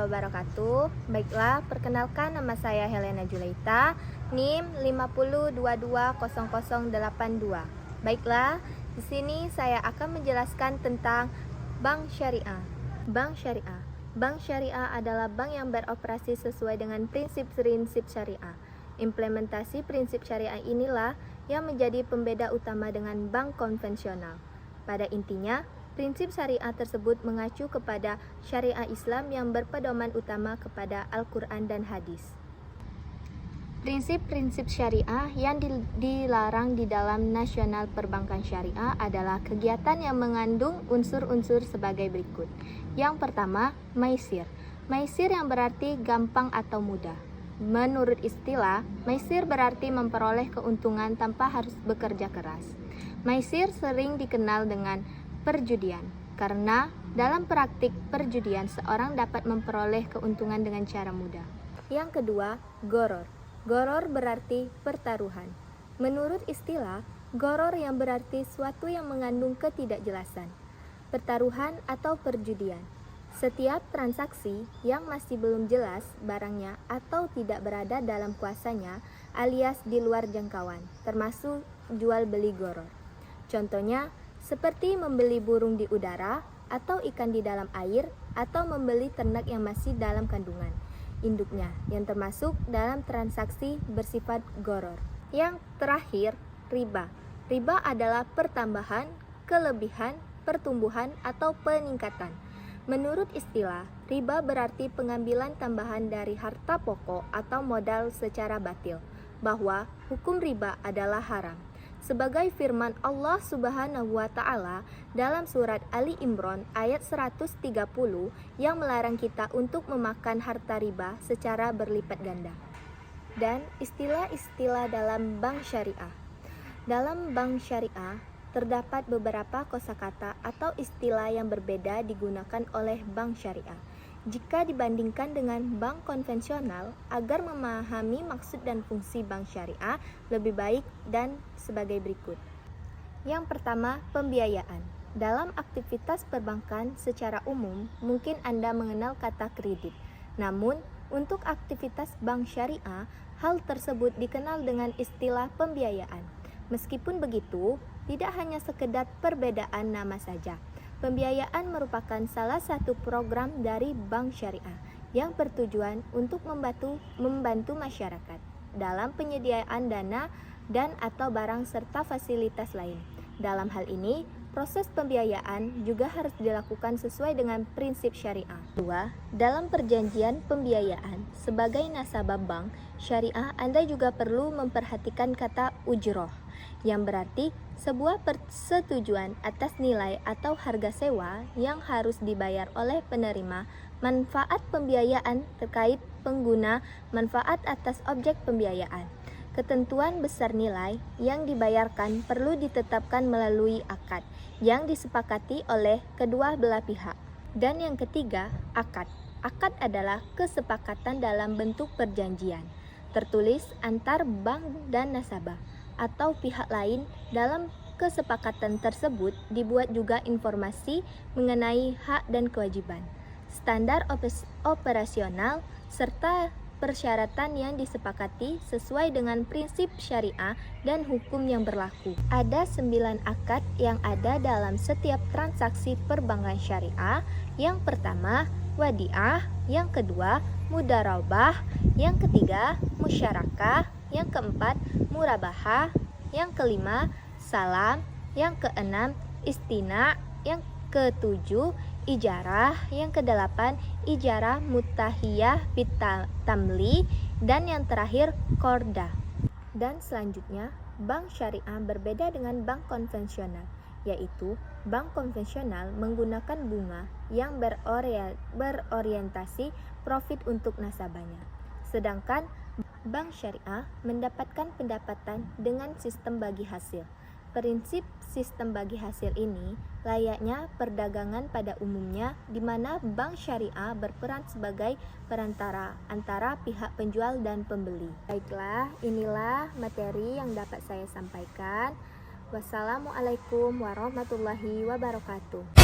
wabarakatuh. Baiklah, perkenalkan nama saya Helena Julaita, NIM 50220082. Baiklah, di sini saya akan menjelaskan tentang bank syariah. Bank syariah. Bank syariah adalah bank yang beroperasi sesuai dengan prinsip-prinsip syariah. Implementasi prinsip syariah inilah yang menjadi pembeda utama dengan bank konvensional. Pada intinya, prinsip syariah tersebut mengacu kepada syariah Islam yang berpedoman utama kepada Al-Quran dan hadis. Prinsip-prinsip syariah yang dilarang di dalam nasional perbankan syariah adalah kegiatan yang mengandung unsur-unsur sebagai berikut. Yang pertama, maisir. Maisir yang berarti gampang atau mudah. Menurut istilah, maisir berarti memperoleh keuntungan tanpa harus bekerja keras. Maisir sering dikenal dengan perjudian, karena dalam praktik perjudian seorang dapat memperoleh keuntungan dengan cara mudah. Yang kedua, goror. Goror berarti pertaruhan. Menurut istilah, goror yang berarti suatu yang mengandung ketidakjelasan. Pertaruhan atau perjudian. Setiap transaksi yang masih belum jelas barangnya atau tidak berada dalam kuasanya alias di luar jangkauan, termasuk jual beli goror. Contohnya, seperti membeli burung di udara, atau ikan di dalam air, atau membeli ternak yang masih dalam kandungan induknya, yang termasuk dalam transaksi bersifat goror. Yang terakhir, riba. Riba adalah pertambahan, kelebihan, pertumbuhan, atau peningkatan. Menurut istilah, riba berarti pengambilan tambahan dari harta pokok atau modal secara batil, bahwa hukum riba adalah haram. Sebagai firman Allah Subhanahu wa Ta'ala dalam surat Ali Imran ayat 130 yang melarang kita untuk memakan harta riba secara berlipat ganda. Dan istilah-istilah dalam bank syariah. Dalam bank syariah terdapat beberapa kosakata atau istilah yang berbeda digunakan oleh bank syariah jika dibandingkan dengan bank konvensional. Agar memahami maksud dan fungsi bank syariah lebih baik dan sebagai berikut. Yang pertama, pembiayaan. Dalam aktivitas perbankan secara umum, mungkin Anda mengenal kata kredit. Namun, untuk aktivitas bank syariah, hal tersebut dikenal dengan istilah pembiayaan. Meskipun begitu, tidak hanya sekedar perbedaan nama saja. Pembiayaan merupakan salah satu program dari bank syariah yang bertujuan untuk membantu masyarakat dalam penyediaan dana dan atau barang serta fasilitas lain. Dalam hal ini, proses pembiayaan juga harus dilakukan sesuai dengan prinsip syariah. 2. Dalam perjanjian pembiayaan sebagai nasabah bank syariah, Anda juga perlu memperhatikan kata ujroh, yang berarti sebuah persetujuan atas nilai atau harga sewa yang harus dibayar oleh penerima manfaat pembiayaan terkait pengguna manfaat atas objek pembiayaan. Ketentuan besar nilai yang dibayarkan perlu ditetapkan melalui akad yang disepakati oleh kedua belah pihak. Dan yang ketiga, akad. Akad adalah kesepakatan dalam bentuk perjanjian tertulis antar bank dan nasabah atau pihak lain. Dalam kesepakatan tersebut dibuat juga informasi mengenai hak dan kewajiban, standar operasional, serta persyaratan yang disepakati sesuai dengan prinsip syariah dan hukum yang berlaku. Ada 9 akad yang ada dalam setiap transaksi perbankan syariah. Yang pertama, wadiah. Yang kedua, mudarabah. Yang ketiga, musyarakah. Yang keempat, murabahah. Yang kelima, salam. Yang keenam, istina. Yang ketujuh, ijarah. Yang kedelapan, ijarah mutahiyah bitamli. Dan yang terakhir, korda. Dan selanjutnya, bank syariah berbeda dengan bank konvensional, yaitu bank konvensional menggunakan bunga yang berorientasi profit untuk nasabahnya. Sedangkan bank syariah mendapatkan pendapatan dengan sistem bagi hasil. Prinsip sistem bagi hasil ini layaknya perdagangan pada umumnya, di mana bank syariah berperan sebagai perantara antara pihak penjual dan pembeli. Baiklah, inilah materi yang dapat saya sampaikan. Wassalamualaikum warahmatullahi wabarakatuh.